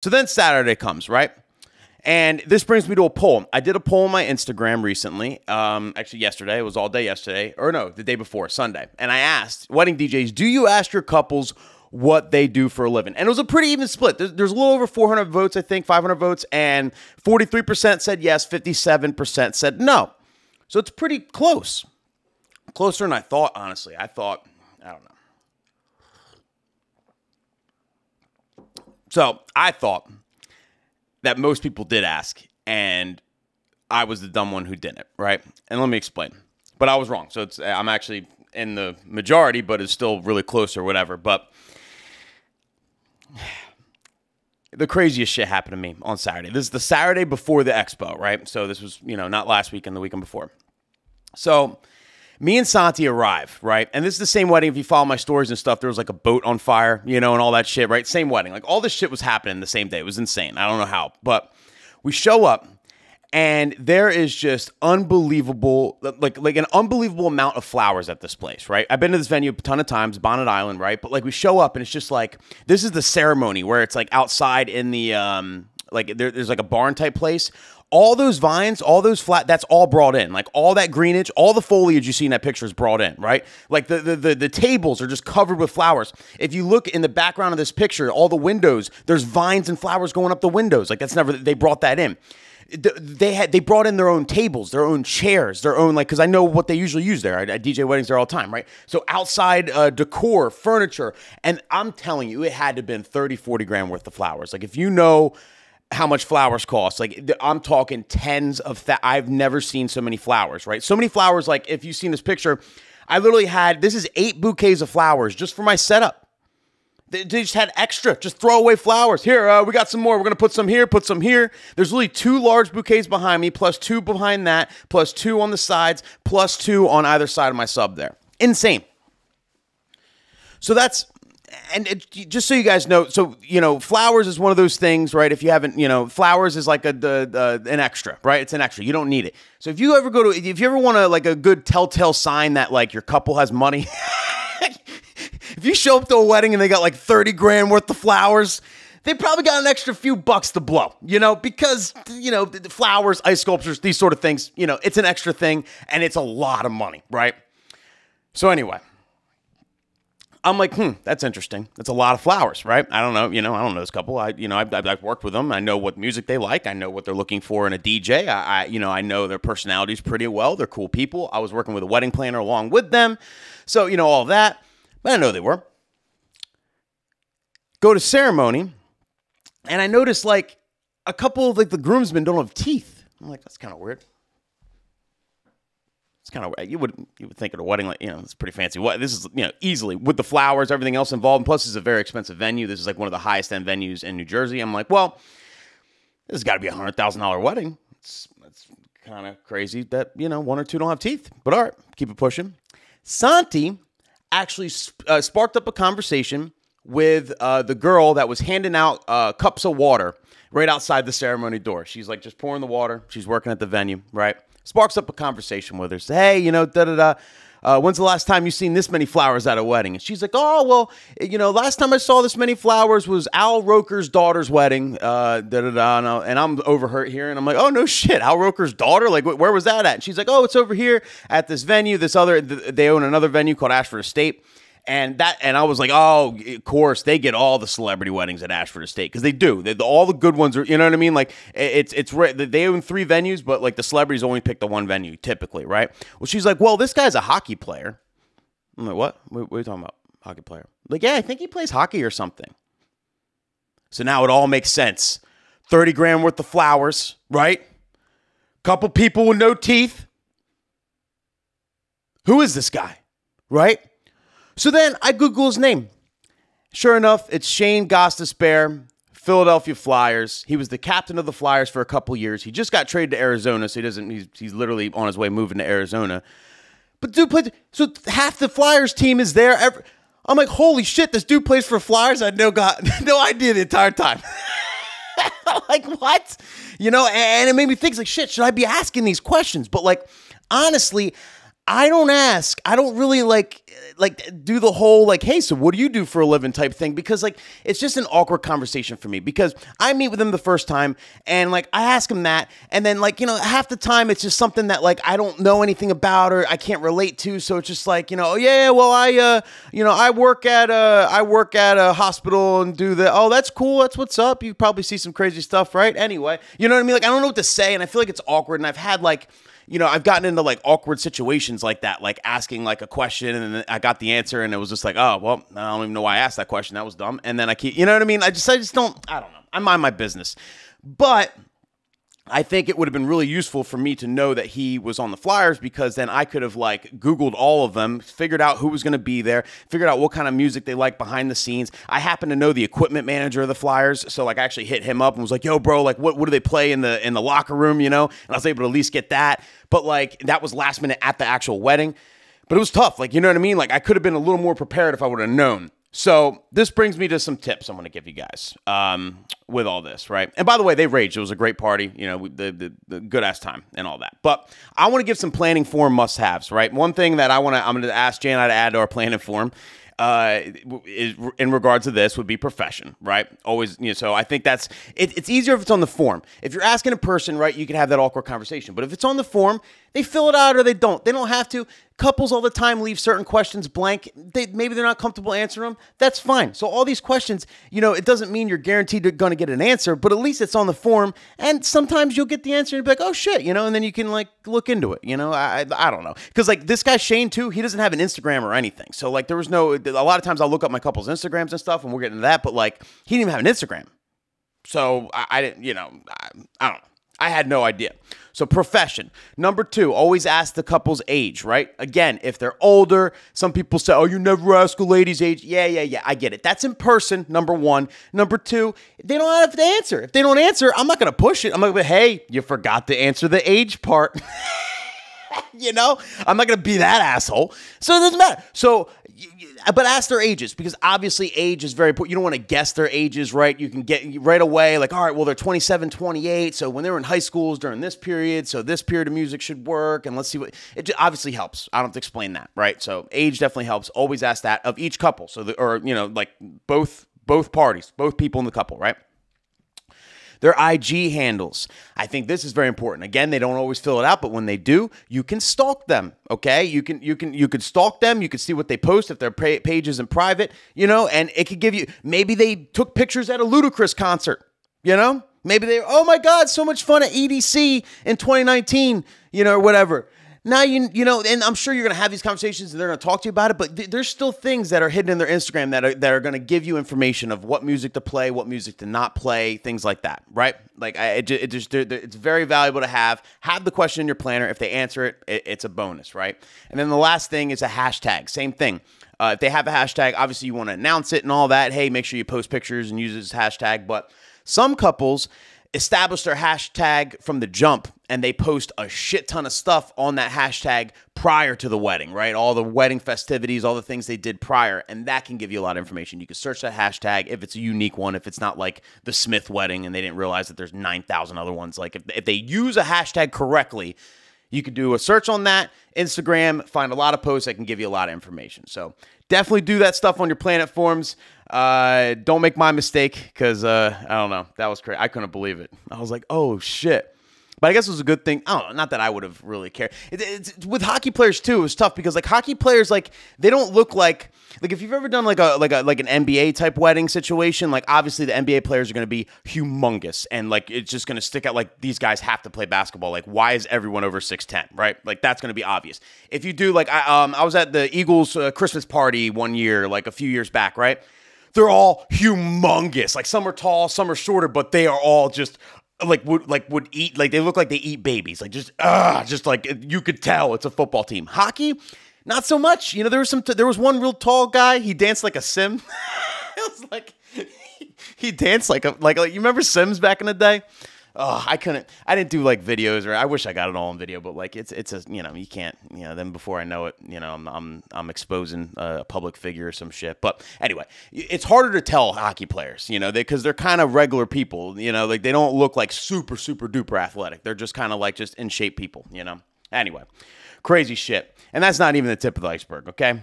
So then Saturday comes, right? And this brings me to a poll. I did a poll on my Instagram recently, actually yesterday. It was all day yesterday. Or no, the day before, Sunday. And I asked, wedding DJs, do you ask your couples what they do for a living? And it was a pretty even split. There's a little over 400 votes, I think, 500 votes. And 43% said yes, 57% said no. So it's pretty close. Closer than I thought, honestly. I don't know. So I thought that most people did ask, and I was the dumb one who didn't, right? And let me explain. But I was wrong. So I'm actually in the majority, but it's still really close or whatever. But the craziest shit happened to me on Saturday. This is the Saturday before the expo, right? So this was, not last weekend, the weekend before. So me and Santi arrive, right? And this is the same wedding. If you follow my stories and stuff, there was like a boat on fire, and all that shit, right? Same wedding. Like all this shit was happening the same day. It was insane. I don't know how. But we show up, and there is just unbelievable, like an unbelievable amount of flowers at this place, right? I've been to this venue a ton of times, Bonnet Island, right? But like we show up, and it's just like, this is the ceremony where it's like outside in the, there's like a barn type place. All those vines, all those that's all brought in. Like all that greenage, all the foliage you see in that picture is brought in, right? Like the tables are just covered with flowers. If you look in the background of this picture, all the windows, there's vines and flowers going up the windows. Like they brought that in. They brought in their own tables, their own chairs, their own, because I know what they usually use there. I DJ weddings there all the time, right? So outside decor, furniture, and I'm telling you, it had to have been 30, 40 grand worth of flowers. Like if you know how much flowers cost. Like I'm talking tens of I've never seen so many flowers, right? So many flowers. Like if you've seen this picture, I literally this is 8 bouquets of flowers just for my setup. They just had extra, just throw away flowers. Here, we got some more. We're going to put some here, put some here. There's really 2 large bouquets behind me, plus 2 behind that, plus 2 on the sides, plus 2 on either side of my sub there. Insane. So that's, just so you guys know, so, flowers is one of those things, right? If you haven't, flowers is like an extra, right? It's an extra. You don't need it. So if you ever want to, like a good telltale sign that like your couple has money, if you show up to a wedding and they got like 30 grand worth of flowers, they probably got an extra few bucks to blow, because, the flowers, ice sculptures, these sort of things, it's an extra thing and it's a lot of money, right? So anyway, I'm like, that's interesting. That's a lot of flowers, right? I don't know, I don't know this couple. I've worked with them. I know what music they like. I know what they're looking for in a DJ. I know their personalities pretty well. They're cool people. I was working with a wedding planner along with them. So, all of that. But I know they were. Go to ceremony, and I noticed like a couple of like the groomsmen don't have teeth. I'm like, that's kind of weird. It's kind of, you would think at a wedding, like, it's pretty fancy. What this is, easily with the flowers, everything else involved. And plus, this is a very expensive venue. This is like one of the highest end venues in New Jersey. I'm like, well, this has got to be $100,000 wedding. It's kind of crazy that 1 or 2 don't have teeth. But all right, keep it pushing. Santi actually sparked up a conversation with the girl that was handing out cups of water right outside the ceremony door. She's like just pouring the water. She's working at the venue, right? Sparks up a conversation with her. Say, hey, when's the last time you seen this many flowers at a wedding? And she's like, oh, well, last time I saw this many flowers was Al Roker's daughter's wedding. And I'm over here, and I'm like, oh, no shit, Al Roker's daughter? Like, where was that at? And she's like, oh, it's over here at this venue. They own another venue called Ashford Estate. And I was like, oh, of course, they get all the celebrity weddings at Ashford Estate, because they do. All the good ones are, you know what I mean? Like, they own 3 venues, but like the celebrities only pick the one venue typically, right? Well, she's like, well, this guy's a hockey player. I'm like, what? What are you talking about? Hockey player? Like, yeah, I think he plays hockey or something. So now it all makes sense. 30 grand worth of flowers, right? Couple people with no teeth. Who is this guy, right? So then I Google his name. Sure enough, it's Shane Gostisbehere, Philadelphia Flyers. He was the captain of the Flyers for a couple years. He just got traded to Arizona, so he's literally on his way moving to Arizona. But dude played, so half the Flyers team is there. I'm like, holy shit, this dude plays for Flyers? I had no idea the entire time. Like, what? And it made me think, like, shit, should I be asking these questions? But like, honestly, I don't ask. I don't really like do the whole like, hey, so what do you do for a living type thing? Because like it's just an awkward conversation for me because I meet with him the first time and like I ask him that and then like, half the time it's just something that like I don't know anything about or I can't relate to. So it's just like, oh yeah, well I work at a hospital and do the, oh, that's cool. That's what's up. You probably see some crazy stuff, right? Anyway, you know what I mean? Like I don't know what to say and I feel like it's awkward and I've had like, I've gotten into like awkward situations like that, like asking like a question and then I got the answer and it was just like, oh, well, I don't even know why I asked that question. That was dumb. And then I keep, you know what I mean? I just don't know. I mind my business. But I think it would have been really useful for me to know that he was on the flyers because then I could have like Googled all of them, figured out who was going to be there, figured out what kind of music they like behind the scenes. I happen to know the equipment manager of the Flyers, so like I actually hit him up and was like, yo, bro, like what do they play in the locker room, And I was able to at least get that. But like that was last minute at the actual wedding. But it was tough. Like, you know what I mean? Like I could have been a little more prepared if I would have known. So this brings me to some tips I'm going to give you guys with all this, right? And by the way, they raged. It was a great party, the good-ass time and all that. But I want to give some planning form must-haves, right? One thing that I'm going to ask Jana to add to our planning form is, in regards to this would be profession, right? Always, so I think that's, it's easier if it's on the form. If you're asking a person, right, you can have that awkward conversation. But if it's on the form, they fill it out or they don't. They don't have to. Couples all the time leave certain questions blank. Maybe they're not comfortable answering them. That's fine. So all these questions, it doesn't mean you're guaranteed you're going to get an answer, but at least it's on the form. And sometimes you'll get the answer and be like, oh shit, and then you can like look into it. I don't know. Because like this guy Shane too, he doesn't have an Instagram or anything. So like there was a lot of times I'll look up my couple's Instagrams and stuff and we'll get into that, but like he didn't even have an Instagram. So I didn't, I don't know. I had no idea. So profession. Number 2, always ask the couple's age, right? Again, if they're older, some people say, oh, you never ask a lady's age. Yeah, I get it. That's in person, number 1. Number 2, they don't have to answer. If they don't answer, I'm not going to push it. I'm going to be, hey, you forgot to answer the age part. I'm not going to be that asshole. So it doesn't matter. So, but ask their ages because obviously age is very important. You don't want to guess their ages, right? You can get right away like, all right, well, they're 27, 28. So when they were in high schools during this period, so this period of music should work. And let's see what, it obviously helps. I don't have to explain that, right? So age definitely helps. Always ask that of each couple. So, like both parties, both people in the couple, right? Their IG handles. I think this is very important. Again, they don't always fill it out, but when they do, you can stalk them. Okay, you can stalk them. You can see what they post if their page isn't private. And it could give you. Maybe they took pictures at a Ludacris concert. Maybe they. Oh my God, so much fun at EDC in 2019. Or whatever. Now, and I'm sure you're going to have these conversations and they're going to talk to you about it, but there's still things that are hidden in their Instagram that are going to give you information of what music to play, what music to not play, things like that, right? Like, it's very valuable to have the question in your planner. If they answer it, it's a bonus, right? And then the last thing is a hashtag. Same thing. If they have a hashtag, obviously you want to announce it and all that. Hey, make sure you post pictures and use it as hashtag. But some couples establish their hashtag from the jump and they post a shit ton of stuff on that hashtag prior to the wedding, right? All the wedding festivities, all the things they did prior, and that can give you a lot of information. You can search that hashtag if it's a unique one, if it's not like the Smith wedding and they didn't realize that there's 9,000 other ones. Like if they use a hashtag correctly, you could do a search on that, Instagram, find a lot of posts that can give you a lot of information. So definitely do that stuff on your planet forms. Don't make my mistake because, I don't know, that was crazy. I couldn't believe it. I was like, oh, shit. But I guess it was a good thing. I don't know, not that I would have really cared. It's with hockey players, too, it was tough because, like, hockey players, like, they don't look like if you've ever done, like an NBA-type wedding situation, like, obviously the NBA players are going to be humongous, and, like, it's just going to stick out, like, these guys have to play basketball. Like, why is everyone over 6'10", right? Like, that's going to be obvious. If you do, like, I was at the Eagles Christmas party one year, like, a few years back, right? They're all humongous. Like, some are tall, some are shorter, but they are all just would eat, like they look like they eat babies, like just like you could tell it's a football team. Hockey, not so much. There was one real tall guy. He danced like a Sim. It was like he danced like you remember Sims back in the day? Oh, I didn't do like videos, or I wish I got it all on video, but like it's a, you can't, then before I know it, I'm exposing a public figure or some shit. But anyway, it's harder to tell hockey players, because they're kind of regular people, like they don't look like super, super duper athletic. They're just kind of like just in shape people, Anyway, crazy shit. And that's not even the tip of the iceberg, okay?